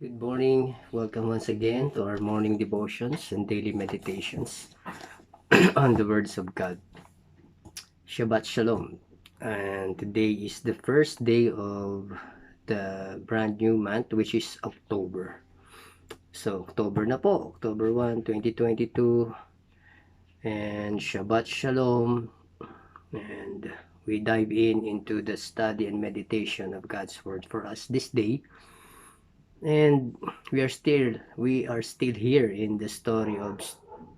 Good morning. Welcome once again to our morning devotions and daily meditations on the words of God. Shabbat Shalom. And today is the first day of the brand new month, which is October. So, October na po. October 1, 2022. And Shabbat Shalom. And we dive into the study and meditation of God's Word for us this day. And we are still here in the story of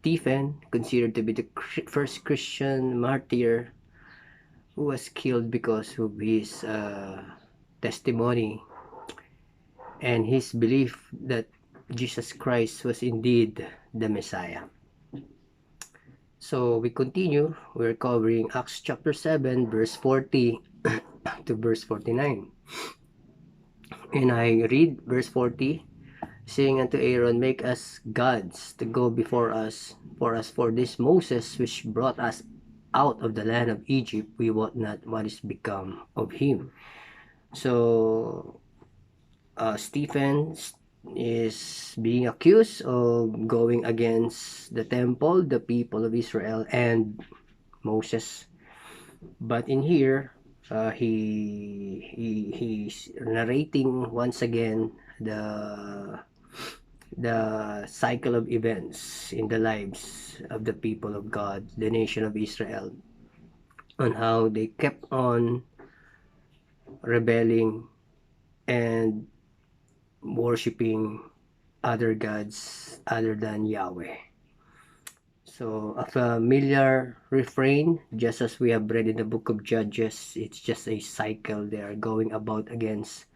Stephen, considered to be the first Christian martyr who was killed because of his testimony and his belief that Jesus Christ was indeed the Messiah. So we continue. We're covering Acts chapter 7, verse 40 to verse 49. And I read verse 40, saying unto Aaron, Make us gods to go before us, for this Moses which brought us out of the land of Egypt, we wot not what is become of him. So Stephen is being accused of going against the temple, the people of Israel, and Moses. But in here, he's narrating once again the cycle of events in the lives of the people of God, the nation of Israel, on how they kept on rebelling and worshiping other gods other than Yahweh. So a familiar refrain, just as we have read in the book of Judges, it's just a cycle they are going about against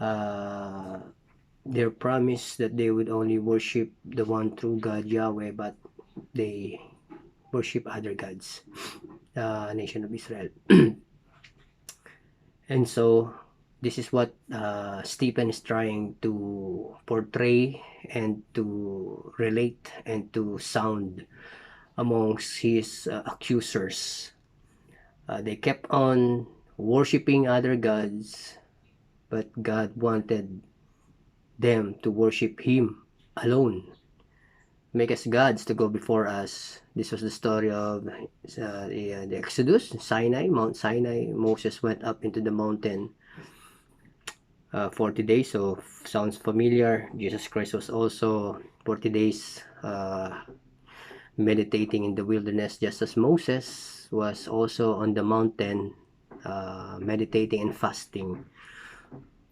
their promise that they would only worship the one true God, Yahweh, but they worship other gods, the nation of Israel. And so this is what Stephen is trying to portray and to relate and to sound amongst his accusers. They kept on worshiping other gods, but God wanted them to worship him alone. Make us gods to go before us. This was the story of the Exodus, Sinai, Mount Sinai. Moses went up into the mountain 40 days, so sounds familiar. Jesus Christ was also 40 days meditating in the wilderness, just as Moses was also on the mountain meditating and fasting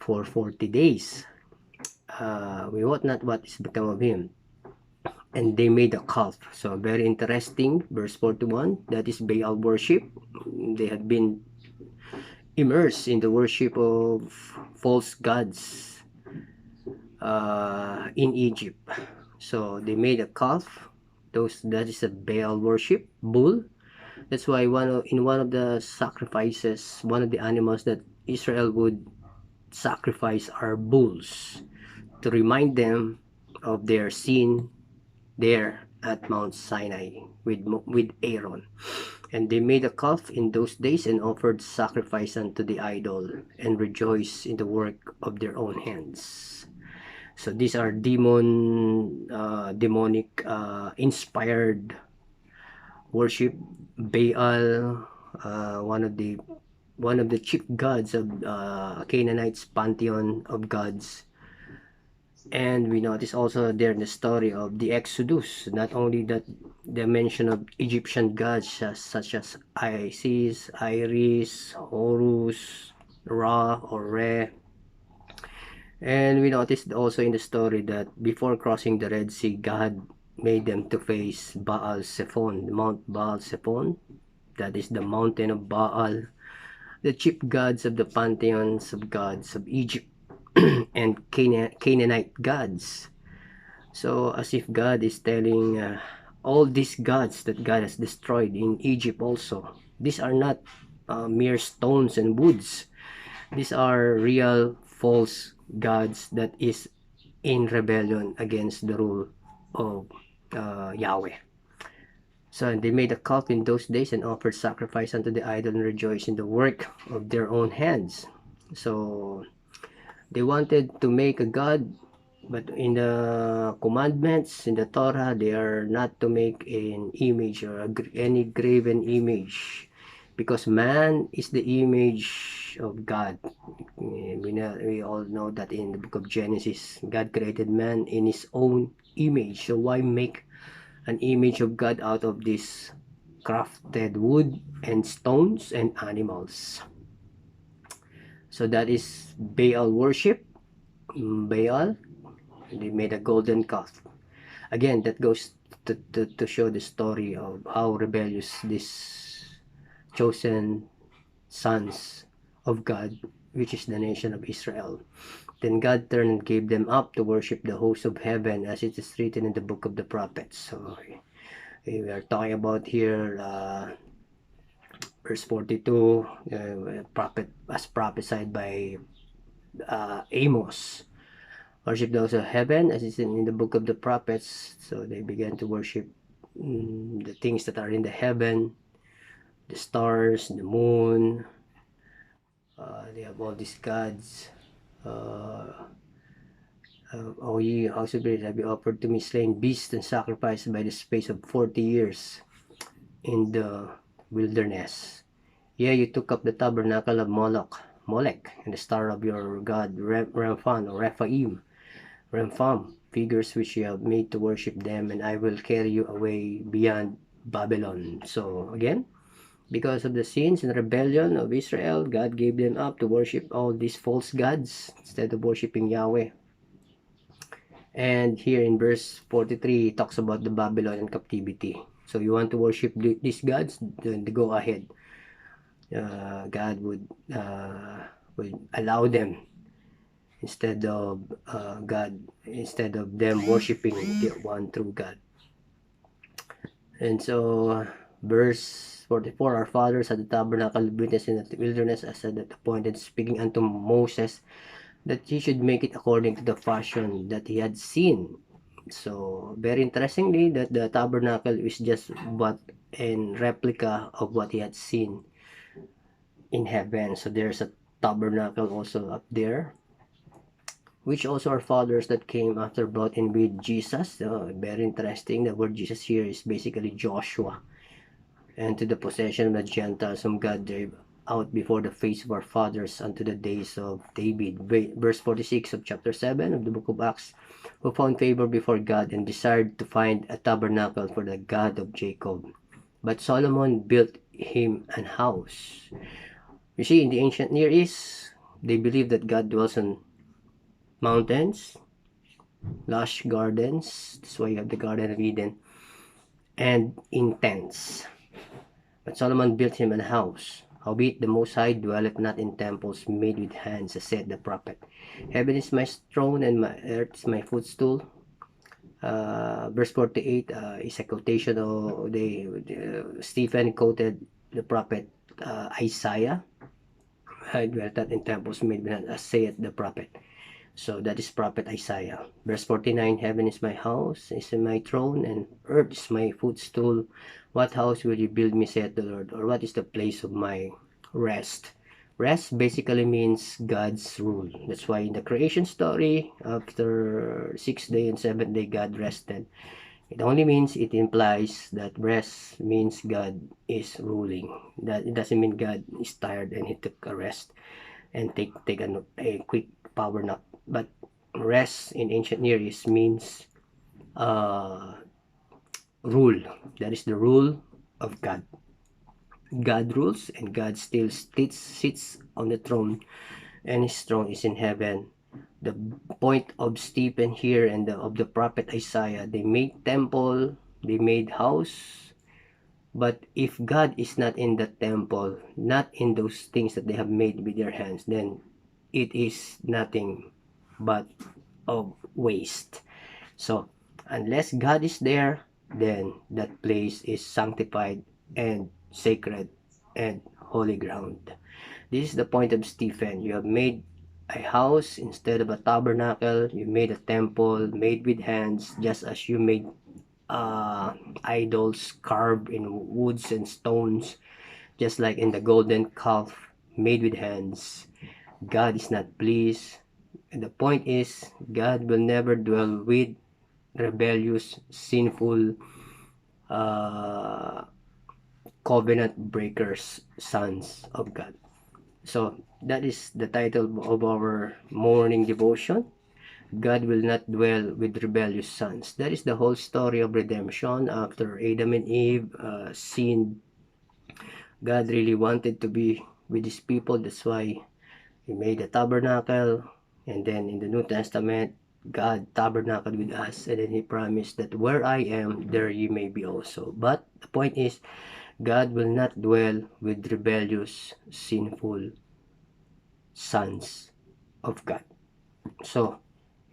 for 40 days. We wot not what is become of him. And they made a calf. So very interesting. Verse 41, that is Baal worship. They had been immersed in the worship of false gods in Egypt. So they made a calf. That is a Baal worship, bull. That's why in one of the sacrifices, one of the animals that Israel would sacrifice are bulls, to remind them of their sin there at Mount Sinai with Aaron. And they made a calf in those days and offered sacrifice unto the idol and rejoiced in the work of their own hands. So these are demonic inspired worship. Baal, one of the chief gods of Canaanites pantheon of gods. And we notice also there in the story of the Exodus, not only that the mention of Egyptian gods such as Isis, Iris, Horus, Ra or Re. And we noticed also in the story that before crossing the Red Sea, God made them to face Baal Zephon, Mount Baal Zephon. That is the mountain of Baal, the chief gods of the pantheons of gods of Egypt and Canaanite gods. So as if God is telling all these gods that God has destroyed in Egypt also, these are not mere stones and woods. These are real false gods that is in rebellion against the rule of Yahweh. So they made a calf in those days and offered sacrifice unto the idol and rejoiced in the work of their own hands. So they wanted to make a god But in the commandments, in the Torah, they are not to make an image or any graven image, because man is the image of God. We all know that in the book of Genesis, God created man in his own image. So why make an image of God out of this crafted wood and stones and animals? So that is Baal worship. Baal, they made a golden calf. Again, that goes to show the story of how rebellious these chosen sons of God, which is the nation of Israel. Then God turned and gave them up to worship the host of heaven, as it is written in the book of the prophets. So we are talking about here verse 42, prophet as prophesied by Amos. Worship those of heaven, as is in the book of the prophets. So they began to worship the things that are in the heaven, the stars, the moon. They have all these gods. O ye house of Israel, have you offered to me slain beasts and sacrificed by the space of 40 years in the wilderness? Yeah, you took up the tabernacle of Molech, and the star of your god Remphan or Remphan, figures which you have made to worship them, and I will carry you away beyond Babylon. So again, because of the sins and rebellion of Israel, God gave them up to worship all these false gods instead of worshiping Yahweh. And here in verse 43, it talks about the Babylonian captivity. So you want to worship these gods, then go ahead. God would allow them instead of them worshiping the one true God. And so verse 44, our fathers had the tabernacle of witness in the wilderness, as at that appointed, speaking unto Moses that he should make it according to the fashion that he had seen. So very interestingly, that the tabernacle is just but a replica of what he had seen in heaven. So there's a tabernacle also up there, which also our fathers that came after brought in with Jesus. Very interesting. The word Jesus here is basically Joshua. And to the possession of the Gentiles whom God drave out before the face of our fathers unto the days of David. Verse 46 of chapter 7 of the book of Acts, who found favor before God and desired to find a tabernacle for the God of Jacob. But Solomon built him an house. You see, in the ancient Near East, they believed that God dwells on mountains, lush gardens. That's why you have the Garden of Eden, and in tents. But Solomon built him an house. Howbeit the Most High dwelleth not in temples made with hands, as said the prophet. Heaven is my throne and my earth is my footstool. Verse 48 is a quotation of Stephen quoted the prophet Isaiah. I dwell not in temples made with hands, as saith the prophet. So that is prophet Isaiah. Verse 49, heaven is my house, is my throne, and earth is my footstool. What house will you build me, saith the Lord? Or what is the place of my rest? Rest basically means God's rule. That's why in the creation story, after 6th day and 7th day, God rested. It only means, it implies that rest means God is ruling. That it doesn't mean God is tired and he took a rest and take a quick power nap. But rest in ancient Near East means rule. That is the rule of God. God rules, and God still sits on the throne, and his throne is in heaven. The point of Stephen here and of the prophet Isaiah, they made temple, they made house, but if God is not in the temple, not in those things that they have made with their hands, then it is nothing but of waste. So unless God is there, then that place is sanctified and sacred and holy ground. This is the point of Stephen. You have made a house instead of a tabernacle. You made a temple made with hands, just as you made idols carved in woods and stones, just like in the golden calf made with hands. God is not pleased. And the point is, God will never dwell with rebellious, sinful, uh, covenant breakers, sons of God. So that is the title of our morning devotion. God will not dwell with rebellious sons. That is the whole story of redemption. After Adam and Eve sinned, God really wanted to be with his people. That's why he made a tabernacle. And then in the New Testament, God tabernacled with us. And then he promised that where I am, there ye may be also. But the point is, God will not dwell with rebellious, sinful sons of God. So,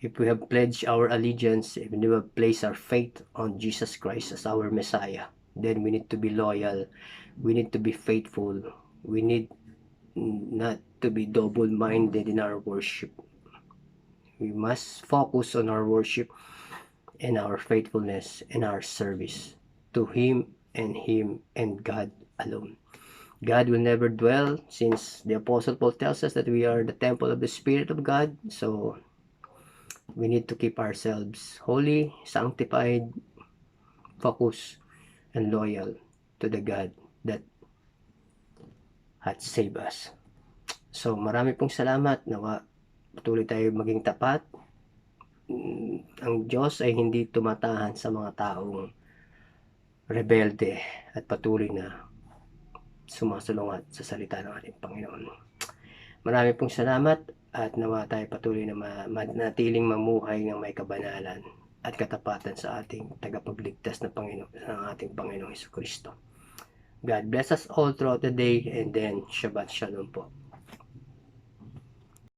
if we have pledged our allegiance, if we have placed our faith on Jesus Christ as our Messiah, then we need to be loyal, we need to be faithful, we need not to be double-minded in our worship. We must focus on our worship and our faithfulness and our service to Him and God alone. God will never dwell, since the Apostle Paul tells us that we are the temple of the Spirit of God. So we need to keep ourselves holy, sanctified, focused, and loyal to the God that had saved us. So marami pong salamat. Nawa patuloy tayo maging tapat. Ang Diyos ay hindi tumatahan sa mga taong rebelde at patuloy na sumasalungat sa salita ng ating Panginoon. Marami pong salamat at nawa tayo patuloy na manatiling mamuhay ng may kabanalan at katapatan sa ating tagapagligtas na Panginoon, ng ating Panginoong Hesus Kristo. God bless us all throughout the day, and then Shabbat Shalom po.